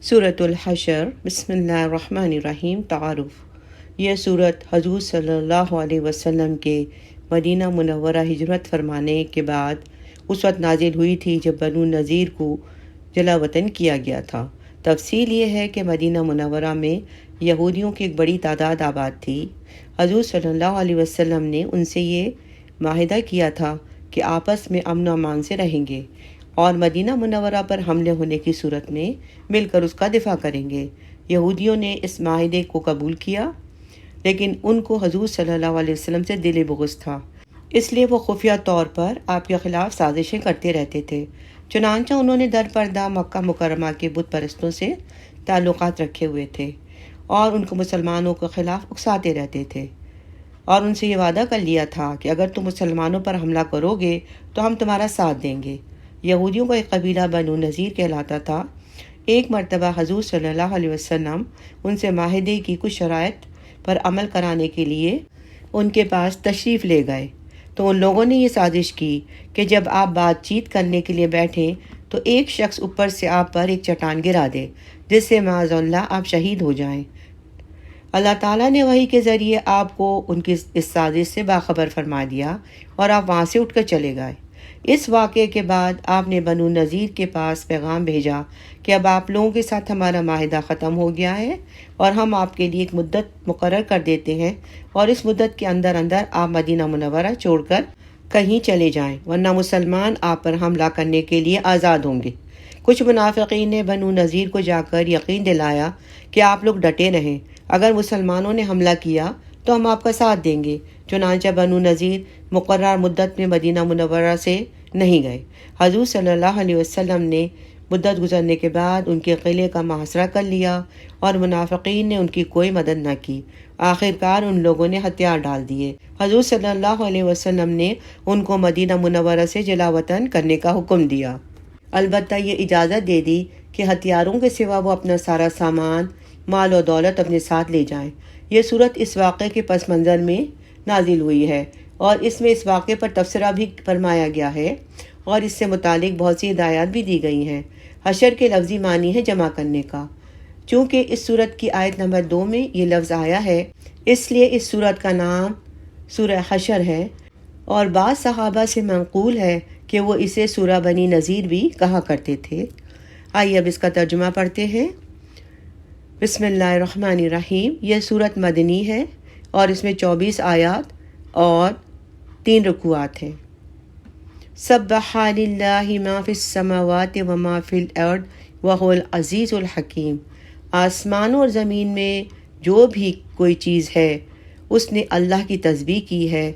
سورۃ الحشر۔ بسم اللہ الرحمن الرحیم۔ تعارف۔ یہ صورت حضور صلی اللہ علیہ وسلم کے مدینہ منورہ ہجرت فرمانے کے بعد اس وقت نازل ہوئی تھی جب بنو نذیر کو جلا وطن کیا گیا تھا۔ تفصیل یہ ہے کہ مدینہ منورہ میں یہودیوں کی ایک بڑی تعداد آباد تھی۔ حضور صلی اللہ علیہ وسلم نے ان سے یہ معاہدہ کیا تھا کہ آپس میں امن و امان سے رہیں گے اور مدینہ منورہ پر حملے ہونے کی صورت میں مل کر اس کا دفاع کریں گے۔ یہودیوں نے اس معاہدے کو قبول کیا، لیکن ان کو حضور صلی اللہ علیہ وسلم سے دلی بغض تھا، اس لیے وہ خفیہ طور پر آپ کے خلاف سازشیں کرتے رہتے تھے۔ چنانچہ انہوں نے در پردہ مکہ مکرمہ کے بت پرستوں سے تعلقات رکھے ہوئے تھے اور ان کو مسلمانوں کے خلاف اکساتے رہتے تھے، اور ان سے یہ وعدہ کر لیا تھا کہ اگر تم مسلمانوں پر حملہ کرو گے تو ہم تمہارا ساتھ دیں گے۔ یہودیوں کا ایک قبیلہ بنو نذیر کہلاتا تھا۔ ایک مرتبہ حضور صلی اللہ علیہ وسلم ان سے معاہدے کی کچھ شرائط پر عمل کرانے کے لیے ان کے پاس تشریف لے گئے، تو ان لوگوں نے یہ سازش کی کہ جب آپ بات چیت کرنے کے لیے بیٹھیں تو ایک شخص اوپر سے آپ پر ایک چٹان گرا دے، جس سے معاذ اللہ آپ شہید ہو جائیں۔ اللہ تعالیٰ نے وحی کے ذریعے آپ کو ان کی اس سازش سے باخبر فرما دیا اور آپ وہاں سے اٹھ کر چلے گئے۔ اس واقعے کے بعد آپ نے بنو نذیر کے پاس پیغام بھیجا کہ اب آپ لوگوں کے ساتھ ہمارا معاہدہ ختم ہو گیا ہے اور ہم آپ کے لیے ایک مدت مقرر کر دیتے ہیں، اور اس مدت کے اندر آپ مدینہ منورہ چھوڑ کر کہیں چلے جائیں، ورنہ مسلمان آپ پر حملہ کرنے کے لیے آزاد ہوں گے۔ کچھ منافقین نے بنو نذیر کو جا کر یقین دلایا کہ آپ لوگ ڈٹے رہیں، اگر مسلمانوں نے حملہ کیا تو ہم آپ کا ساتھ دیں گے۔ چنانچہ بنو نذیر مقررہ مدت میں مدینہ منورہ سے نہیں گئے۔ حضور صلی اللہ علیہ وسلم نے مدت گزرنے کے بعد ان کے قلعے کا محاصرہ کر لیا اور منافقین نے ان کی کوئی مدد نہ کی۔ آخرکار ان لوگوں نے ہتھیار ڈال دیے۔ حضور صلی اللہ علیہ وسلم نے ان کو مدینہ منورہ سے جلا وطن کرنے کا حکم دیا، البتہ یہ اجازت دے دی کہ ہتھیاروں کے سوا وہ اپنا سارا سامان، مال و دولت اپنے ساتھ لے جائیں۔ یہ صورت اس واقعے کے پس منظر میں نازل ہوئی ہے اور اس میں اس واقعے پر تبصرہ بھی فرمایا گیا ہے اور اس سے متعلق بہت سی ہدایات بھی دی گئی ہیں۔ حشر کے لفظی معنی ہے جمع کرنے کا۔ چونکہ اس صورت کی آیت نمبر 2 میں یہ لفظ آیا ہے، اس لیے اس صورت کا نام سورہ حشر ہے، اور بعض صحابہ سے منقول ہے کہ وہ اسے سورہ بنی نذیر بھی کہا کرتے تھے۔ آئیے اب اس کا ترجمہ پڑھتے ہیں۔ بسم اللہ الرحمن الرحیم۔ یہ صورت مدنی ہے اور اس میں 24 آیات اور 3 رکوعات ہیں۔ سبح للہ ما فی السماوات وما فی الارض وہو العزیز الحکیم۔ آسمانوں اور زمین میں جو بھی کوئی چیز ہے اس نے اللہ کی تسبیح کی ہے،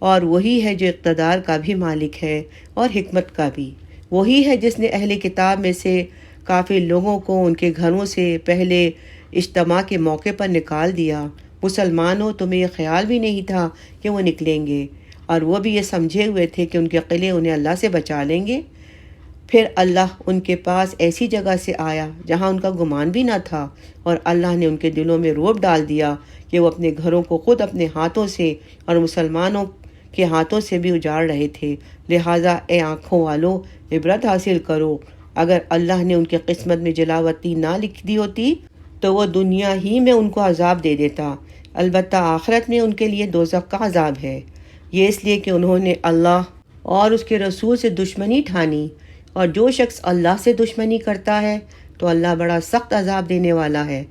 اور وہی ہے جو اقتدار کا بھی مالک ہے اور حکمت کا بھی۔ وہی ہے جس نے اہل کتاب میں سے کافر لوگوں کو ان کے گھروں سے پہلے اجتماع کے موقع پر نکال دیا۔ مسلمانوں، تمہیں یہ خیال بھی نہیں تھا کہ وہ نکلیں گے، اور وہ بھی یہ سمجھے ہوئے تھے کہ ان کے قلعے انہیں اللہ سے بچا لیں گے۔ پھر اللہ ان کے پاس ایسی جگہ سے آیا جہاں ان کا گمان بھی نہ تھا، اور اللہ نے ان کے دلوں میں رعب ڈال دیا کہ وہ اپنے گھروں کو خود اپنے ہاتھوں سے اور مسلمانوں کے ہاتھوں سے بھی اجاڑ رہے تھے۔ لہٰذا اے آنکھوں والو، عبرت حاصل کرو۔ اگر اللہ نے ان کی قسمت میں جلاوطنی نہ لکھ دی ہوتی تو وہ دنیا ہی میں ان کو عذاب دے دیتا، البتہ آخرت میں ان کے لیے دوزخ کا عذاب ہے۔ یہ اس لیے کہ انہوں نے اللہ اور اس کے رسول سے دشمنی ٹھانی، اور جو شخص اللہ سے دشمنی کرتا ہے تو اللہ بڑا سخت عذاب دینے والا ہے۔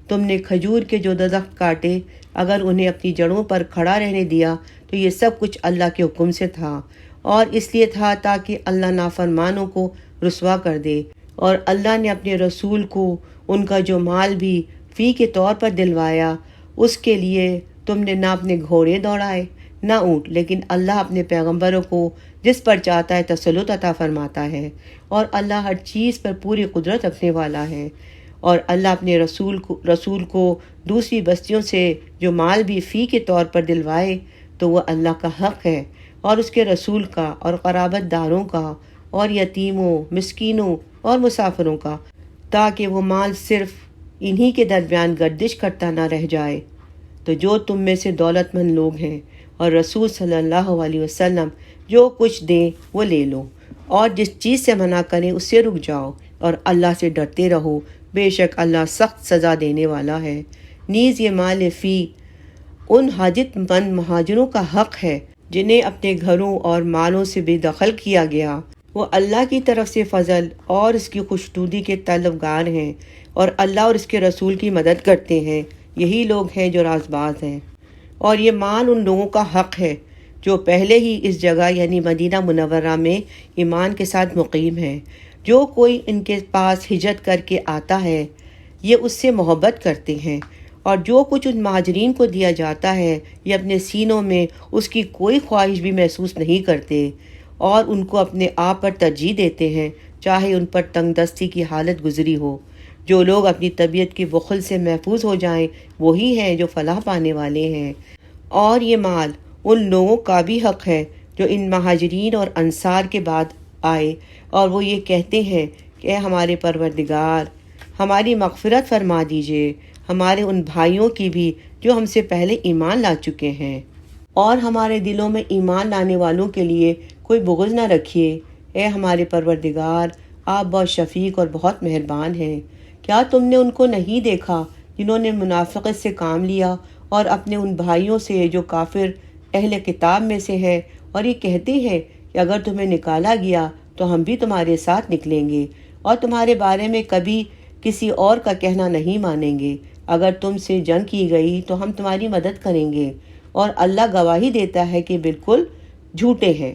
تم نے کھجور کے جو درخت کاٹے، اگر انہیں اپنی جڑوں پر کھڑا رہنے دیا تو یہ سب کچھ اللہ کے حکم سے تھا، اور اس لیے تھا تاکہ اللہ نافرمانوں کو رسوا کر دے، اور اللہ نے اپنے رسول کو ان کا جو مال بھی فی کے طور پر دلوایا، اس کے لیے تم نے نہ اپنے گھوڑے دوڑائے نہ اونٹ، لیکن اللہ اپنے پیغمبروں کو جس پر چاہتا ہے تسلط عطا فرماتا ہے، اور اللہ ہر چیز پر پوری قدرت رکھنے والا ہے۔ اور اللہ اپنے رسول کو دوسری بستیوں سے جو مال بھی فی کے طور پر دلوائے تو وہ اللہ کا حق ہے، اور اس کے رسول کا، اور قرابت داروں کا، اور یتیموں، مسکینوں اور مسافروں کا، تاکہ وہ مال صرف انہی کے درمیان گردش کرتا نہ رہ جائے۔ تو جو تم میں سے دولت مند لوگ ہیں اور رسول صلی اللہ علیہ وسلم جو کچھ دیں وہ لے لو، اور جس چیز سے منع کریں اس سے رک جاؤ، اور اللہ سے ڈرتے رہو، بے شک اللہ سخت سزا دینے والا ہے۔ نیز یہ مال فی ان حاجت مند مہاجروں کا حق ہے جنہیں اپنے گھروں اور مالوں سے بے دخل کیا گیا۔ وہ اللہ کی طرف سے فضل اور اس کی خوشنودی کے طلبگار ہیں اور اللہ اور اس کے رسول کی مدد کرتے ہیں، یہی لوگ ہیں جو راز باز ہیں۔ اور یہ مال ان لوگوں کا حق ہے جو پہلے ہی اس جگہ یعنی مدینہ منورہ میں ایمان کے ساتھ مقیم ہیں۔ جو کوئی ان کے پاس ہجرت کر کے آتا ہے یہ اس سے محبت کرتے ہیں، اور جو کچھ ان مہاجرین کو دیا جاتا ہے یہ اپنے سینوں میں اس کی کوئی خواہش بھی محسوس نہیں کرتے، اور ان کو اپنے آپ پر ترجیح دیتے ہیں چاہے ان پر تنگ دستی کی حالت گزری ہو۔ جو لوگ اپنی طبیعت کی بخل سے محفوظ ہو جائیں وہی ہیں جو فلاح پانے والے ہیں۔ اور یہ مال ان لوگوں کا بھی حق ہے جو ان مہاجرین اور انصار کے بعد آئے اور وہ یہ کہتے ہیں کہ اے ہمارے پروردگار، ہماری مغفرت فرما دیجئے، ہمارے ان بھائیوں کی بھی جو ہم سے پہلے ایمان لا چکے ہیں، اور ہمارے دلوں میں ایمان لانے والوں کے لیے کوئی بغض نہ رکھیے۔ اے ہمارے پروردگار، آپ بہت شفیق اور بہت مہربان ہیں۔ کیا تم نے ان کو نہیں دیکھا جنہوں نے منافقت سے کام لیا اور اپنے ان بھائیوں سے جو کافر اہل کتاب میں سے ہیں، اور یہ کہتے ہیں کہ اگر تمہیں نکالا گیا تو ہم بھی تمہارے ساتھ نکلیں گے اور تمہارے بارے میں کبھی کسی اور کا کہنا نہیں مانیں گے۔ اگر تم سے جنگ کی گئی تو ہم تمہاری مدد کریں گے، اور اللہ گواہی دیتا ہے کہ بالکل جھوٹے ہیں۔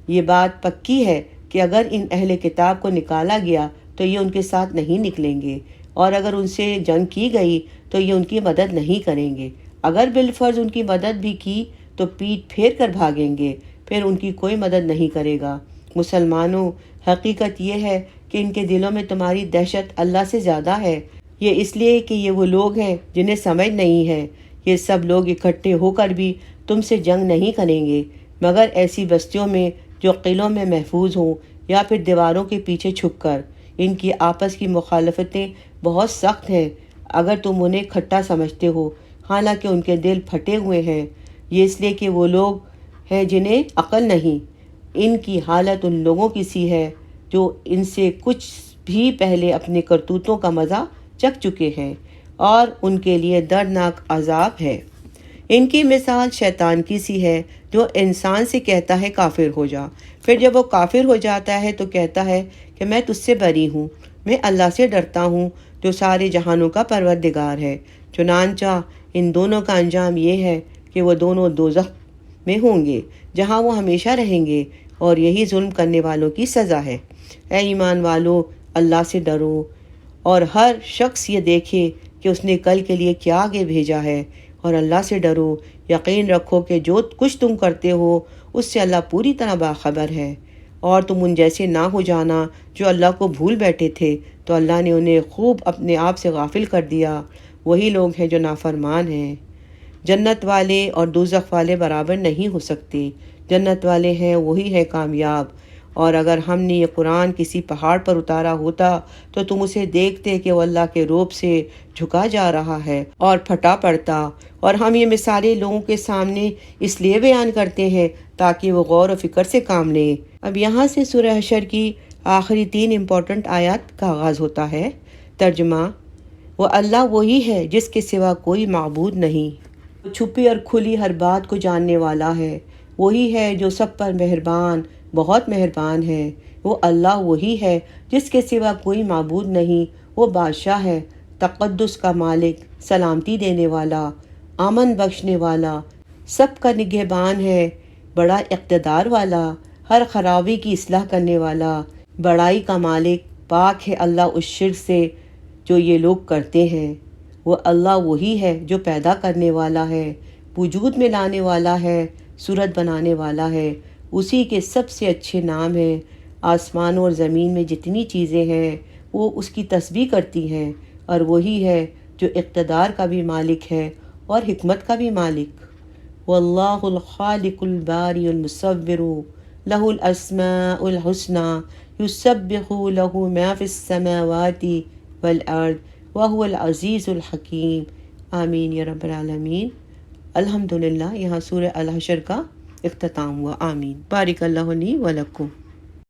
یہ بات پکی ہے کہ اگر ان اہل کتاب کو نکالا گیا تو یہ ان کے ساتھ نہیں نکلیں گے، اور اگر ان سے جنگ کی گئی تو یہ ان کی مدد نہیں کریں گے۔ اگر بالفرض ان کی مدد بھی کی تو پیٹھ پھیر کر بھاگیں گے، پھر ان کی کوئی مدد نہیں کرے گا۔ مسلمانوں، حقیقت یہ ہے کہ ان کے دلوں میں تمہاری دہشت اللہ سے زیادہ ہے۔ یہ اس لیے کہ یہ وہ لوگ ہیں جنہیں سمجھ نہیں ہے۔ یہ سب لوگ اکٹھے ہو کر بھی تم سے جنگ نہیں کریں گے مگر ایسی بستیوں میں جو قلعوں میں محفوظ ہوں یا پھر دیواروں کے پیچھے چھپ کر۔ ان کی آپس کی مخالفتیں بہت سخت ہیں اگر تم انہیں کھٹا سمجھتے ہو، حالانکہ ان کے دل پھٹے ہوئے ہیں۔ یہ اس لیے کہ وہ لوگ ہیں جنہیں عقل نہیں۔ ان کی حالت ان لوگوں کی سی ہے جو ان سے کچھ بھی پہلے اپنے کرتوتوں کا مزہ چکھ چکے ہیں، اور ان کے لیے دردناک عذاب ہے۔ ان کی مثال شیطان کی سی ہے جو انسان سے کہتا ہے کافر ہو جا، پھر جب وہ کافر ہو جاتا ہے تو کہتا ہے کہ میں تجھ سے بری ہوں، میں اللہ سے ڈرتا ہوں جو سارے جہانوں کا پروردگار ہے۔ چنانچہ ان دونوں کا انجام یہ ہے کہ وہ دونوں دوزخ میں ہوں گے جہاں وہ ہمیشہ رہیں گے، اور یہی ظلم کرنے والوں کی سزا ہے۔ اے ایمان والو، اللہ سے ڈرو، اور ہر شخص یہ دیکھے کہ اس نے کل کے لیے کیا آگے بھیجا ہے، اور اللہ سے ڈرو۔ یقین رکھو کہ جو کچھ تم کرتے ہو اس سے اللہ پوری طرح باخبر ہے۔ اور تم ان جیسے نہ ہو جانا جو اللہ کو بھول بیٹھے تھے تو اللہ نے انہیں خوب اپنے آپ سے غافل کر دیا۔ وہی لوگ ہیں جو نافرمان ہیں۔ جنت والے اور دوزخ والے برابر نہیں ہو سکتے۔ جنت والے ہیں وہی ہے کامیاب۔ اور اگر ہم نے یہ قرآن کسی پہاڑ پر اتارا ہوتا تو تم اسے دیکھتے کہ وہ اللہ کے روب سے جھکا جا رہا ہے اور پھٹا پڑتا۔ اور ہم یہ مثالیں لوگوں کے سامنے اس لیے بیان کرتے ہیں تاکہ وہ غور و فکر سے کام لیں۔ اب یہاں سے سورہ حشر کی آخری 3 امپورٹنٹ آیات کا آغاز ہوتا ہے۔ ترجمہ: وہ اللہ وہی ہے جس کے سوا کوئی معبود نہیں، وہ چھپی اور کھلی ہر بات کو جاننے والا ہے۔ وہی ہے جو سب پر مہربان، بہت مہربان ہے۔ وہ اللہ وہی ہے جس کے سوا کوئی معبود نہیں، وہ بادشاہ ہے، تقدس کا مالک، سلامتی دینے والا، امن بخشنے والا، سب کا نگہبان ہے، بڑا اقتدار والا، ہر خرابی کی اصلاح کرنے والا، بڑائی کا مالک۔ پاک ہے اللہ اس شرک سے جو یہ لوگ کرتے ہیں۔ وہ اللہ وہی ہے جو پیدا کرنے والا ہے، وجود میں لانے والا ہے، صورت بنانے والا ہے۔ اسی کے سب سے اچھے نام ہیں۔ آسمانوں اور زمین میں جتنی چیزیں ہیں وہ اس کی تسبیح کرتی ہیں، اور وہی ہے جو اقتدار کا بھی مالک ہے اور حکمت کا بھی مالک۔ واللہ الخالق الباری المصور لہ الاسماء الحسنى یسبح لہ ما فی السماوات والارض وہو العزیز الحکیم۔ آمین یا رب العالمین۔ الحمدللہ، یہاں سورہ الحشر کا اختتام ہوا۔ آمین۔ بارک اللہ لی و لکم۔